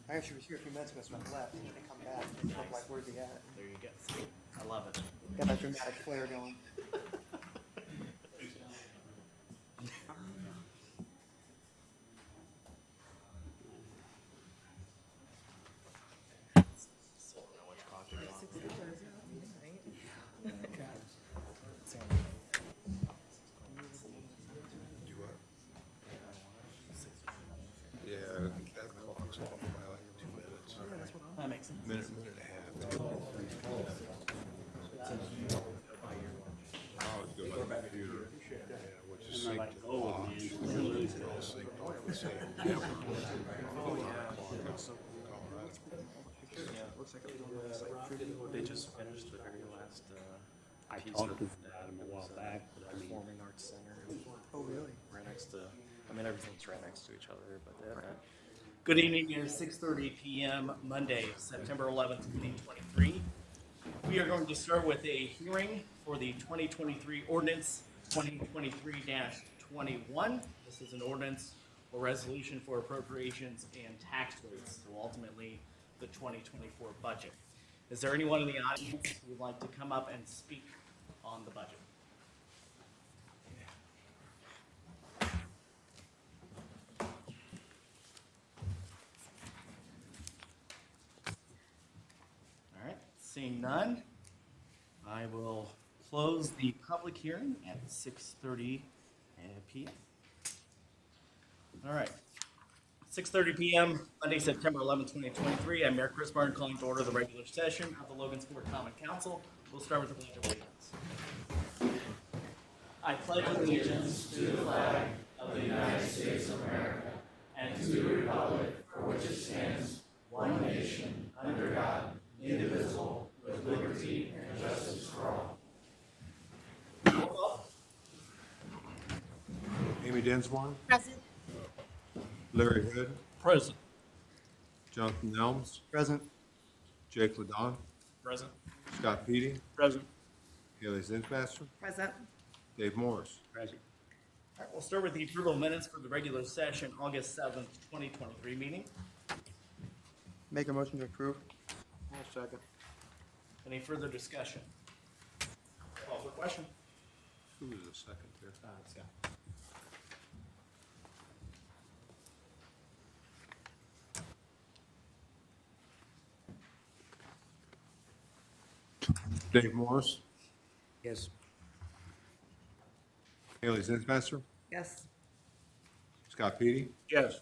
I actually was here a few minutes ago, so I left, and I come back, and look like, where's he at? There you go. See? I love it. Got that dramatic flair going. Still don't know which clock you're on. You what? Yeah, that clock's off by like 2 minutes. That makes sense. Minute and a half. I always go by the computer, yeah, which is synced to the clock. They're all synced on the same network. They just finished the very last I piece talked of to that. Adam a while It was, back, but I mean, Performing Arts Center. Oh, really? Right next to, I mean, everything's right next to each other, but they have that. Good evening. It is 6:30 p.m. Monday, September 11th, 2023. We are going to start with a hearing for the 2023 ordinance 2023-21. This is an ordinance or resolution for appropriations and tax rates, so ultimately the 2024 budget. Is there anyone in the audience who would like to come up and speak on the budget? All right, seeing none, I will close the public hearing at 6:30 p.m. All right, 6:30 p.m., Monday, September 11, 2023. I'm Mayor Chris Martin calling to order the regular session of the Logansport Common Council. We'll start with the Pledge of Allegiance. I pledge allegiance to the flag of the United States of America and to the republic for which it stands, one nation, under God, indivisible, with liberty and justice for all. Roll call. Amy Dinsmore, Present. Larry Hood, Present. Jonathan Nelms, Present. Jake Ladon, Present. Scott Petey, Present. Haley Zinsmaster, Present. Dave Morris. present. All right, we'll start with the approval of minutes for the regular session, August 7th, 2023 meeting. Make a motion to approve. I'll second. Any further discussion? Call for question. Who was the second there? Scott. Dave Morris, Yes, Haley Zinsmaster, Yes. Scott Petey, Yes.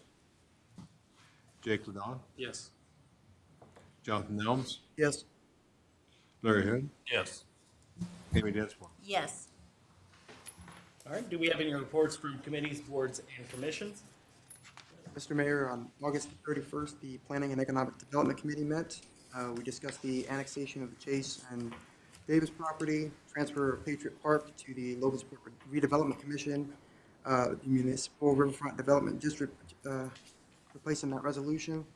Jake Ladon, Yes. Jonathan Nelms, Yes. Larry Hood, Yes. Amy Dinsmore. Yes. All right, do we have any reports from committees, boards, and commissions? Mr. Mayor, on August 31st, the Planning and Economic Development Committee met. We discussed the annexation of the Chase and Davis property, transfer of Patriot Park to the Logansport Redevelopment Commission, the Municipal Riverfront Development District, replacing that resolution.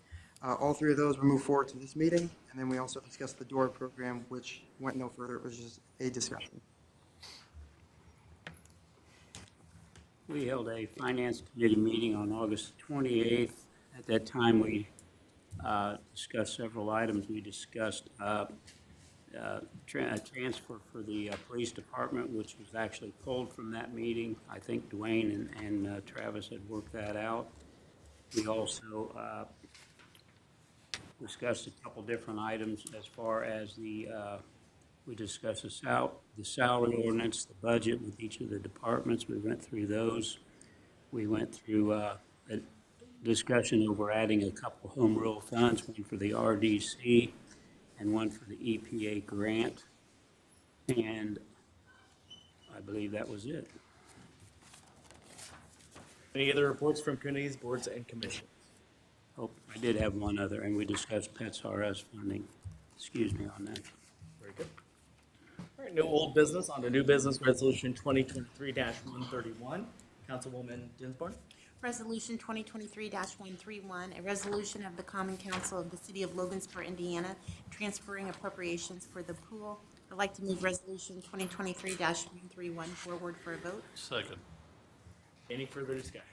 All three of those were moved forward to this meeting, and then we also discussed the DORA program, which went no further. It was just a discussion. we held a finance committee meeting on August 28th. At that time, we discussed several items. We discussed a transfer for the police department, which was actually pulled from that meeting. I think Dwayne and Travis had worked that out. We also discussed a couple different items as far as we discussed the salary ordinance, the budget with each of the departments. We went through those. We went through a discussion over adding a couple home rule funds, one for the RDC and one for the EPA grant. And I believe that was it. Any other reports from committees, boards, and commissions? Oh, I did have one other, and we discussed Pets R Us funding. Excuse me on that. Very good. All right, no old business, on to new business, resolution 2023-131. Councilwoman Dinsmore. Resolution 2023-131, a resolution of the Common Council of the City of Logansport, Indiana, transferring appropriations for the pool. I'd like to move Resolution 2023-131 forward for a vote. Second. Any further discussion?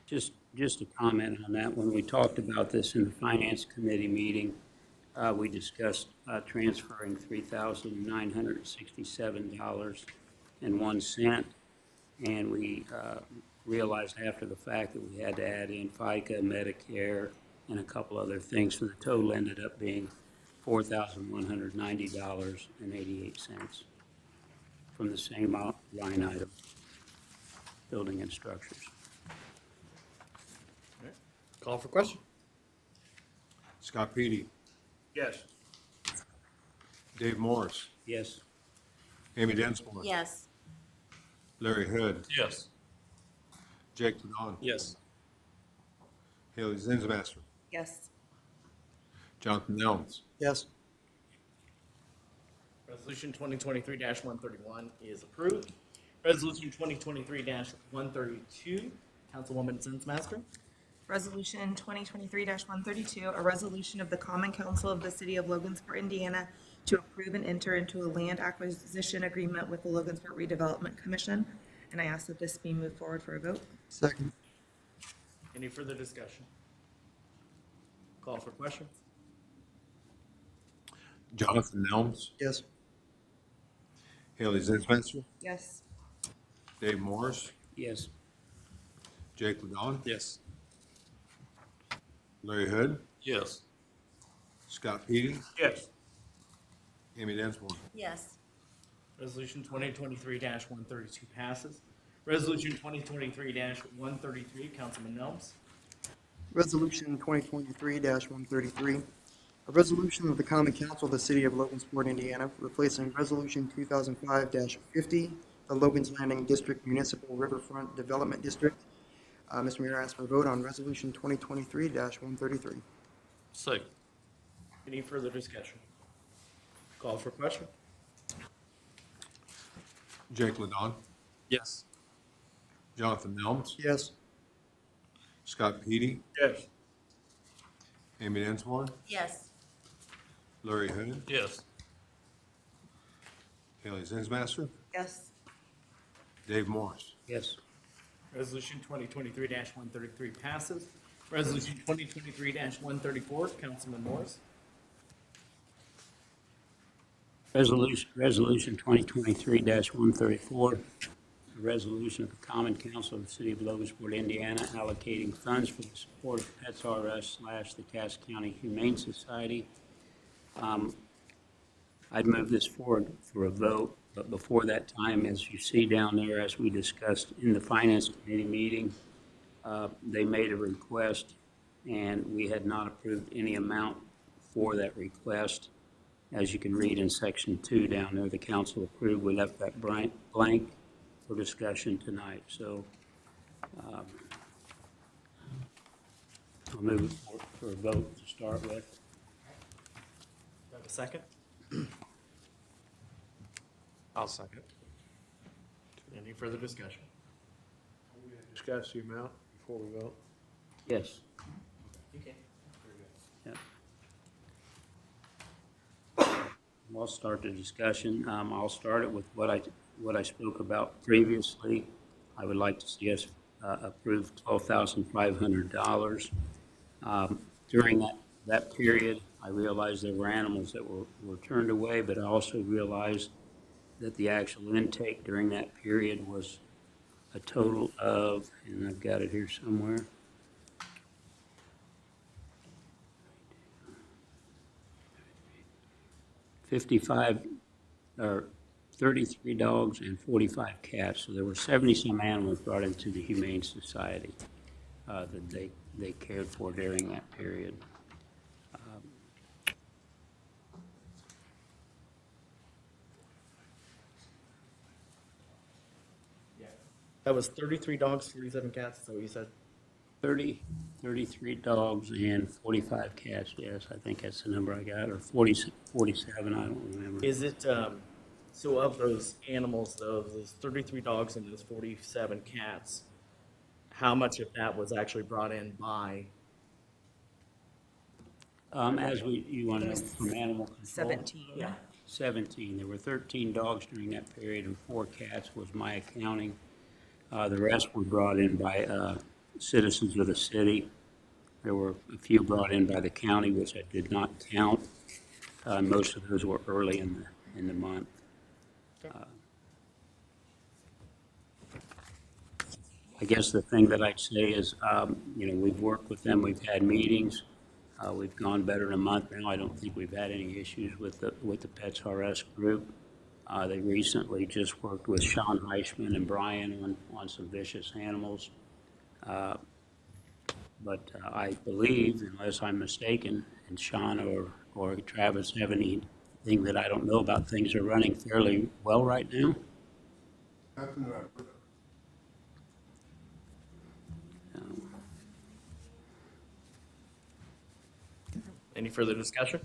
Just a comment on that. When we talked about this in the Finance Committee meeting, we discussed transferring $3,967.01. And we realized after the fact that we had to add in FICA, Medicare, and a couple other things. So the total ended up being $4,190.88 from the same line item, building and structures. Call for question? Scott Petey, Yes. Dave Morris, Yes. Amy Dinsmore. Yes. Larry Hood, Yes. Jake Ladon, Yes. Haley Zinsmaster, Yes. Jonathan Nelms, Yes. Resolution 2023-131 is approved. Resolution 2023-132, Councilwoman Zinsmaster. Resolution 2023-132, a resolution of the Common Council of the City of Logansport, Indiana, to approve and enter into a land acquisition agreement with the Logansport Redevelopment Commission. And I ask that this be moved forward for a vote. Second. Any further discussion? Call for question? Jonathan Nelms, Yes. Haley Zinsmaster, Yes. Dave Morris, Yes. Jake Ladon, Yes. Larry Hood, Yes. Scott Petey, Yes. Amy Dinsmore. Yes. Resolution 2023-132 passes. Resolution 2023-133, Councilman Nelms. Resolution 2023-133, a resolution of the Common Council of the City of Logansport, Indiana, replacing Resolution 2005-50, the Logan's Landing District Municipal Riverfront Development District. Mr. Mayor, I ask for a vote on Resolution 2023-133. Second. Any further discussion? Call for question? Jake Ladon, Yes. Jonathan Nelms, Yes. Scott Petey, Yes. Amy Dinsmore, Yes. Larry Hood, Yes. Haley Zinsmaster, Yes. Dave Morris. Yes. Resolution 2023-133 passes. Resolution 2023-134, Councilman Morris. Resolution 2023-134, a resolution of the Common Council of the City of Logansport, Indiana, allocating funds for the support of Pets R Us / the Cass County Humane Society. I'd move this forward for a vote, but before that time, as you see down there, as we discussed in the Finance Committee meeting, they made a request, and we had not approved any amount for that request. As you can read in section 2 down there, the council approved. We left that blank for discussion tonight. So I'll move it for a vote to start with. Have a second? I'll second. Any further discussion? Discuss the amount before we vote. Yes. You can. Yep. I'll start the discussion. I'll start it with what I spoke about previously. I would like to see us approve $12,500. During that period, I realized there were animals that were turned away, but I also realized that the actual intake during that period was a total of, and I've got it here somewhere, 33 dogs and 45 cats. So there were 70-some animals brought into the Humane Society that they cared for during that period. That was 33 dogs, 47 cats, is that what you said? 33 dogs and 45 cats, yes, I think that's the number I got, or 47, I don't remember. Is it, so of those animals, though, those 33 dogs and those 47 cats, how much of that was actually brought in by? You want to know from animal control? 17. Yeah. 17. There were 13 dogs during that period and 4 cats was my accounting. The rest were brought in by citizens of the city. There were a few brought in by the county, which I did not count. Most of those were early in the month. I guess the thing that I'd say is, we've worked with them, we've had meetings, we've gone better than a month now. I don't think we've had any issues with the Pets R Us group. They recently just worked with Sean Heisman and Brian on some vicious animals. But I believe, unless I'm mistaken, and Sean or Travis have anything that I don't know about, things are running fairly well right now. Any further discussion?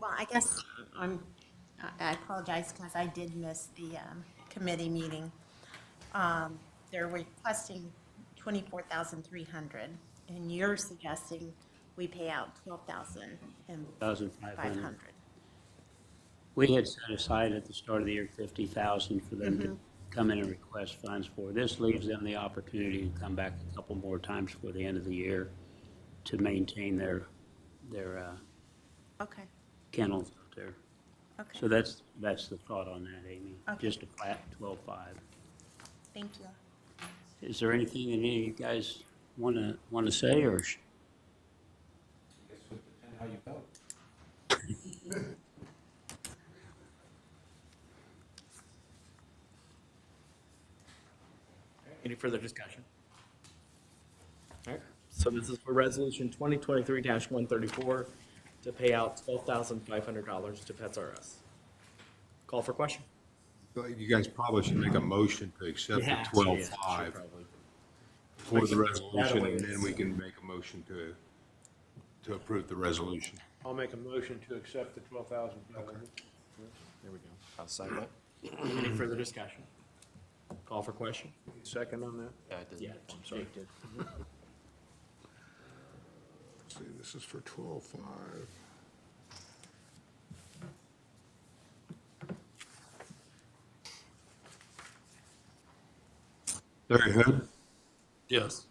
Well, I guess I apologize because I did miss the committee meeting. They're requesting 24,300, and you're suggesting we pay out 12,500. We had set aside at the start of the year 50,000 for them to come in and request funds for. This leaves them the opportunity to come back a couple more times before the end of the year to maintain their Okay, kennels out there. okay, So that's the thought on that, Amy. Okay. Just a flat 12.5. thank you. Is there anything that any of you guys want to say, or? How you vote. Any further discussion? All right, so this is for resolution 2023-134 to pay out $12,500 to Pets R Us. Call for question? You guys probably should make a motion to accept the Yeah, 12.5 probably. for the That resolution, way and it's- then we can make a motion to approve the resolution. I'll make a motion to accept the 12,500. There we go. I'll second it. Any further discussion? Call for question? Second on that? Yeah, I'm sorry. Jake did. See, this is for 12.5. Larry Hood, Yes.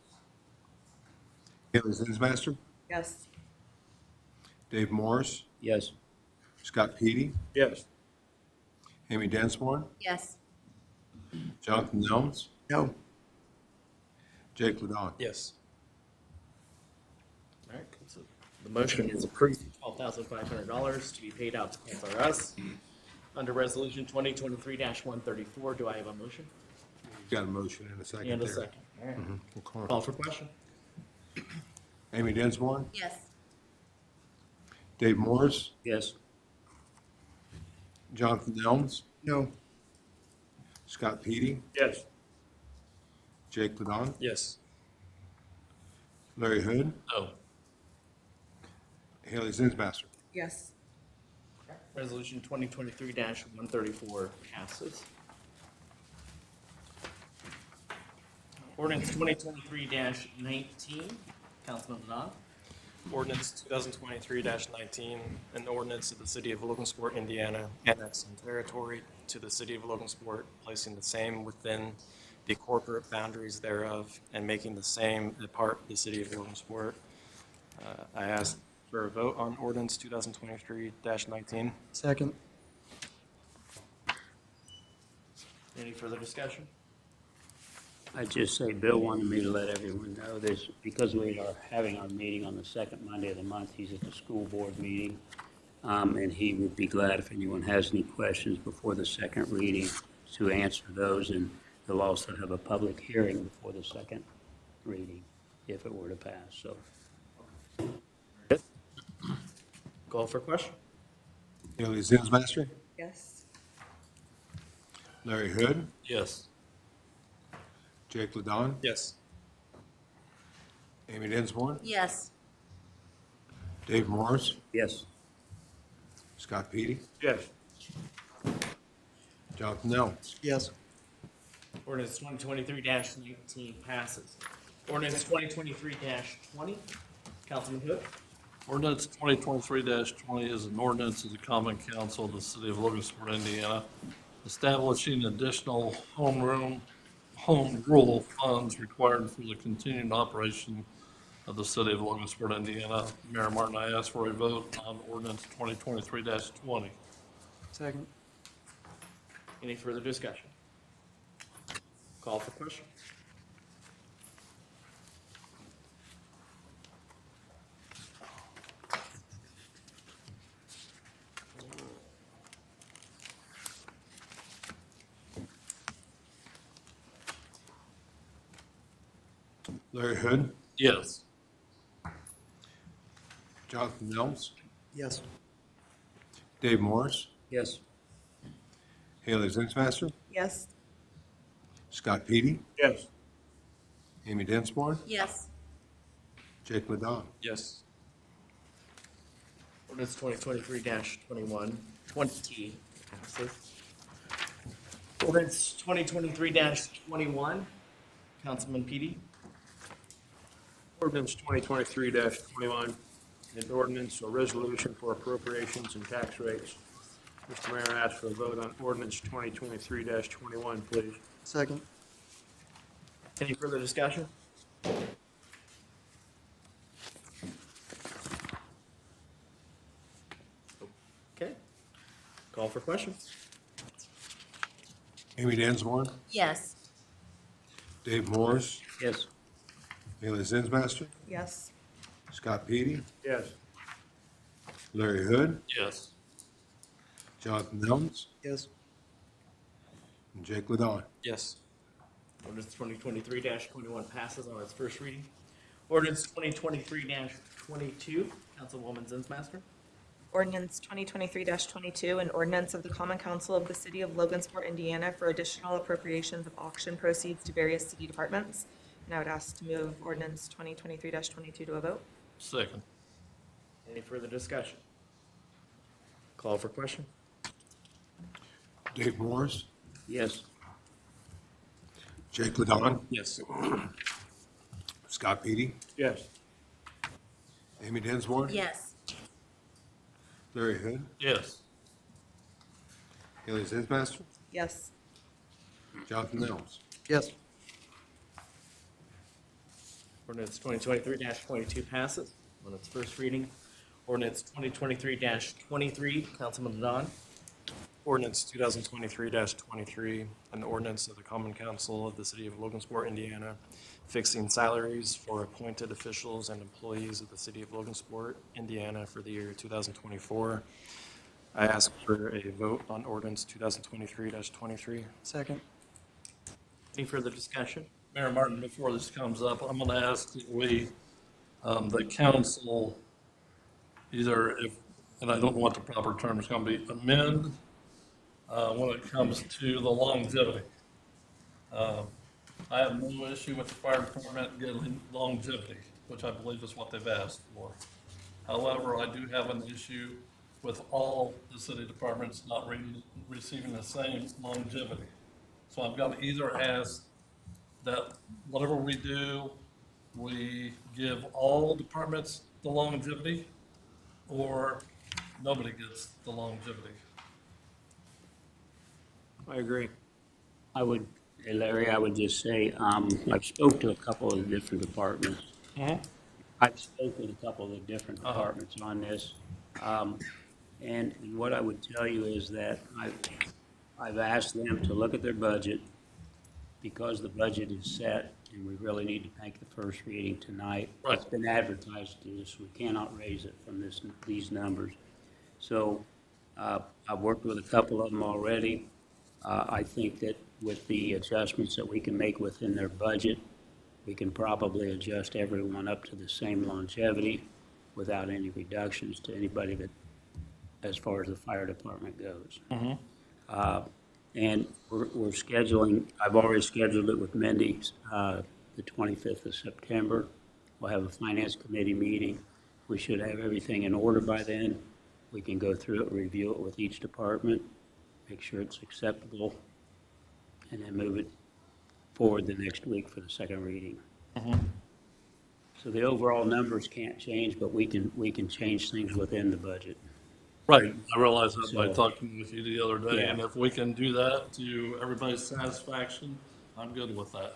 Haley Zinsmaster, Yes. Dave Morris, Yes. Scott Petey, Yes. Amy Densmore, Yes, Jonathan Nelms, No. Jake Ladon. Yes. All right, so the motion is approved, $12,500 to be paid out to Pets R Us. Under resolution 2023-134, do I have a motion? Got a motion and a second And a there. second. All right. We'll call it. Call for question? Amy Densmore, yes, Dave Morris, Yes. Jonathan Nelms, No. Scott Petey, Yes. Jake Ladon, Yes. Larry Hood, No. Haley Zinsmaster. Yes. Resolution 2023-134 passes. Ordinance 2023-19, Councilman Bernard. Ordinance 2023-19, an ordinance of the city of Logansport, Indiana, annexing territory to the city of Logansport, placing the same within the corporate boundaries thereof, and making the same a part of the city of Logansport. I ask for a vote on ordinance 2023-19. Second. Any further discussion? I'd just say Bill wanted me to let everyone know this, because we are having our meeting on the second Monday of the month. He's at the school board meeting, and he would be glad if anyone has any questions before the second reading to answer those, and he'll also have a public hearing before the second reading, if it were to pass, so. Call for question? Haley Zinsmaster, Yes. Larry Hood, Yes. Jake Ladon, Yes. Amy Densmore, yes, Dave Morris, Yes. Scott Petey, Yes. Jonathan Nelms. Yes. Ordinance 2023-19 passes. Ordinance 2023-20, Councilman Hood. Ordinance 2023-20 is an ordinance of the Common Council of the City of Logansport, Indiana, establishing additional homeroom home rule funds required for the continuing operation of the city of Logansport, Indiana. Mayor Martin, I ask for a vote on ordinance 2023-20. Second. Any further discussion? Call for question. Larry Hood, Yes. Jonathan Nelms, Yes. Dave Morris, Yes. Haley Zinsmaster, Yes. Scott Petey, Yes. Amy Dinsmore, Yes. Jake Ladon. Yes. Ordinance 2023-21, 20 passes. Ordinance 2023-21, Councilman Petey. Ordinance 2023-21, an ordinance or resolution for appropriations and tax rates. Mr. Mayor, I ask for a vote on ordinance 2023-21, please. Second. Any further discussion? Okay. Call for question. Amy Dinsmore, Yes. Dave Morris, Yes. Haley Zinsmaster, Yes. Scott Petey, Yes. Larry Hood, Yes. Jonathan Nelms, Yes. and Jake Ladon. Yes. Ordinance 2023-21 passes on its first reading. Ordinance 2023-22, Councilwoman Zinsmaster. Ordinance 2023-22, an ordinance of the Common Council of the City of Logansport, Indiana for additional appropriations of auction proceeds to various city departments. And I would ask to move ordinance 2023-22 to a vote. Second. Any further discussion? Call for question. Dave Morris, Yes. Jake Ladon, Yes. Scott Petey, Yes. Amy Dinsmore, Yes. Larry Hood, Yes. Haley Zinsmaster, Yes. Jonathan Nelms. Yes. Ordinance 2023-22 passes on its first reading. Ordinance 2023-23, Councilman Don. Ordinance 2023-23, an ordinance of the Common Council of the City of Logansport, Indiana, fixing salaries for appointed officials and employees of the City of Logansport, Indiana for the year 2024. I ask for a vote on ordinance 2023-23. Second. Any further discussion? Mayor Martin, before this comes up, I'm going to ask that we, the council, either if, and I don't know what the proper term is going to be, amend when it comes to the longevity. I have no issue with the fire department getting longevity, which I believe is what they've asked for. However, I do have an issue with all the city departments not receiving the same longevity. So I've got to either ask that whatever we do, we give all departments the longevity, or nobody gets the longevity. I agree. I would, Larry, I would just say, I've spoke to a couple of the different departments. I've spoken with a couple of the different departments on this. And what I would tell you is that I've asked them to look at their budget, because the budget is set and we really need to make the first reading tonight. Right. It's been advertised to us, we cannot raise it from these numbers. So I've worked with a couple of them already. I think that with the adjustments that we can make within their budget, we can probably adjust everyone up to the same longevity without any reductions to anybody that, as far as the fire department goes. And we're scheduling, I've already scheduled it with Mindy, the 25th of September. We'll have a finance committee meeting. We should have everything in order by then. We can go through it, review it with each department, make sure it's acceptable, and then move it forward the next week for the second reading. So the overall numbers can't change, but we can change things within the budget. Right, I realize that by So- talking with you the other day, Yeah. and if we can do that to everybody's satisfaction, I'm good with that.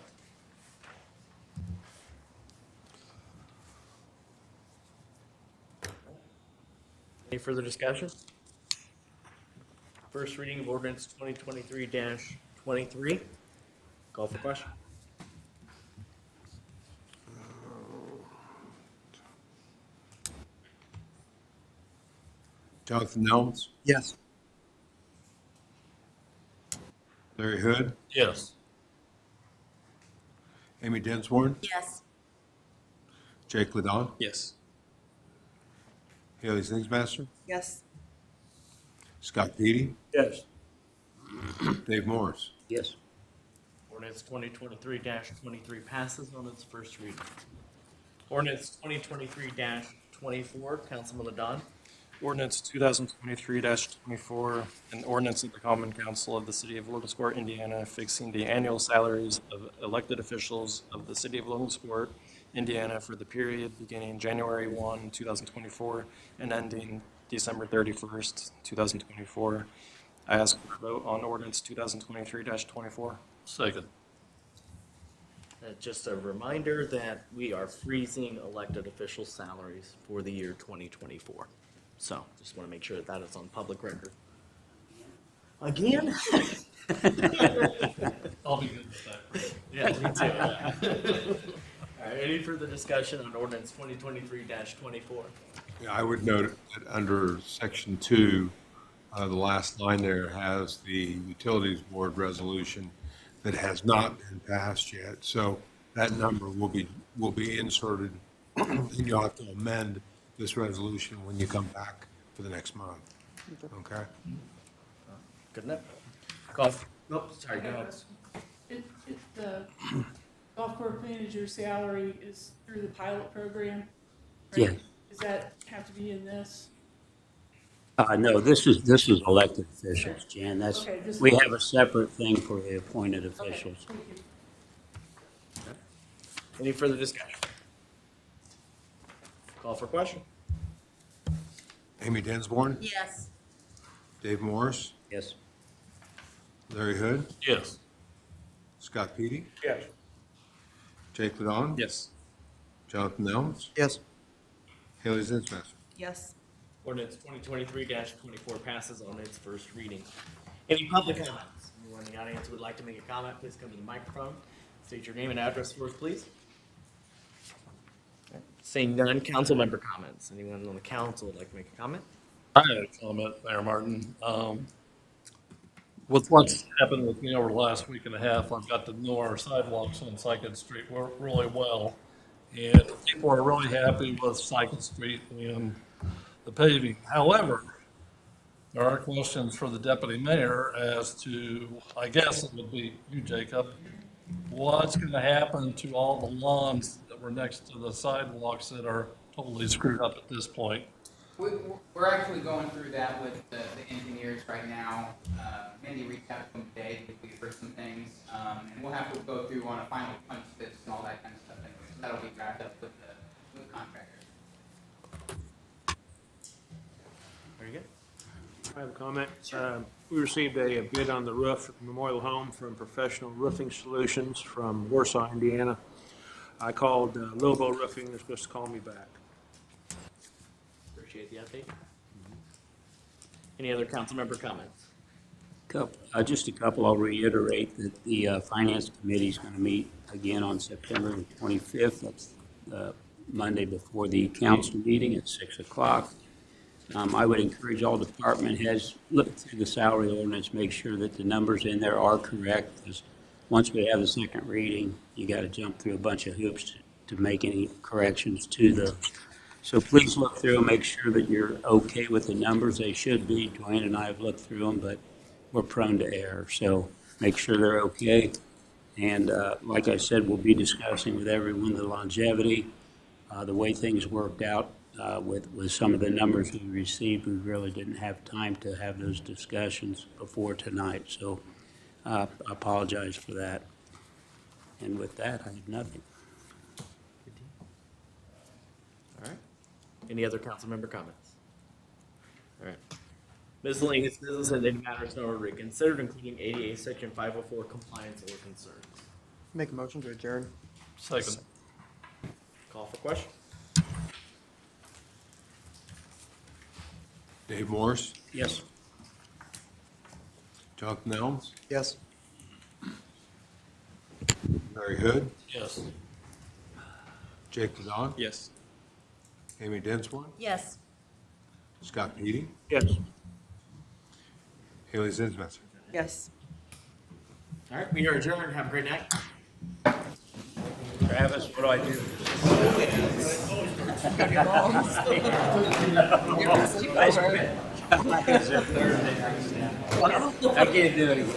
Any further discussion? First reading of ordinance 2023-23. Call for question. Jonathan Nelms, Yes. Larry Hood, Yes. Amy Dinsmore, Yes. Jake Ladon, Yes. Haley Zinsmaster, Yes. Scott Petey, Yes. Dave Morris. Yes. Ordinance 2023-23 passes on its first reading. Ordinance 2023-24, Councilman Ladon. Ordinance 2023-24, an ordinance of the Common Council of the City of Logansport, Indiana, fixing the annual salaries of elected officials of the City of Logansport, Indiana for the period beginning January 1, 2024 and ending December 31st, 2024. I ask for a vote on ordinance 2023-24. Second. Just a reminder that we are freezing elected official salaries for the year 2024. So just want to make sure that that is on public record. Again? I'll be good with that. Yeah, me too. All right, any further discussion on ordinance 2023-24? Yeah, I would note that under section 2, the last line there has the Utilities Board resolution that has not been passed yet. So that number will be inserted, and you'll have to amend this resolution when you come back for the next month. Okay? Good enough? Call, nope, sorry, go ahead. The golf course manager's salary is through the pilot program? right? Yes. Does that have to be in this? No, this is elected officials, Jan. That's, Okay, this we is- have a separate thing for the appointed Okay, officials. thank you. Any further discussion? Call for question? Amy Dinsmore, Yes. Dave Morris, Yes. Larry Hood, Yes. Scott Petey, Yes. Jake Ladon, Yes. Jonathan Nelms, Yes. Haley Zinsmaster. Yes. Ordinance 2023-24 passes on its first reading. Any public comments? Anyone in the audience who would like to make a comment, please come to the microphone. State your name and address for us, please. Okay. Seeing none, council member comments. Anyone on the council would like to make a comment? I had a comment, Mayor Martin. With what's happened with me over the last week and a half, I've got to know our sidewalks on Cycad Street really well. And people are really happy with Cycad Street and the paving. However, there are questions for the deputy mayor as to, I guess it would be you, Jacob, what's going to happen to all the lawns that were next to the sidewalks that are totally screwed up at this point? We're actually going through that with the engineers right now. Mindy reached out to them today, we heard some things, and we'll have to go through on a final punch list and all that kind of stuff. Anyway. So that'll be wrapped up with the contractors. Very good. I have a comment. We received a bid on the roof at the Memorial Home from Professional Roofing Solutions from Warsaw, Indiana. I called Lobo Roofing. They're supposed to call me back. Appreciate the update. Any other council member comments? Just a couple. I'll reiterate that the Finance Committee is going to meet again on September 25th. That's Monday before the council meeting at 6 o'clock. I would encourage all department heads, look through the salary ordinance, make sure that the numbers in there are correct, because once we have the second reading, you got to jump through a bunch of hoops to make any corrections to those. So please look through and make sure that you're okay with the numbers. They should be. Dwayne and I have looked through them, but we're prone to error. So make sure they're okay. And like I said, we'll be discussing with everyone the longevity, the way things worked out with some of the numbers we received. We really didn't have time to have those discussions before tonight. So I apologize for that. And with that, I have nothing. All right. Any other council member comments? All right. Miscellaneous business and any matters not already considered, including ADA Section 504 compliance or concerns. Make a motion to adjourn. Second. Call for question? Dave Morris, Yes. Jonathan Elms, Yes. Larry Hood, Yes. Jake the Dog, Yes. Amy Dinsmore, Yes. Scott Petey, Yes. Haley Zinsmesser. Yes. All right, we are adjourned. Have a great night. Travis, what do I do? I can't do it again.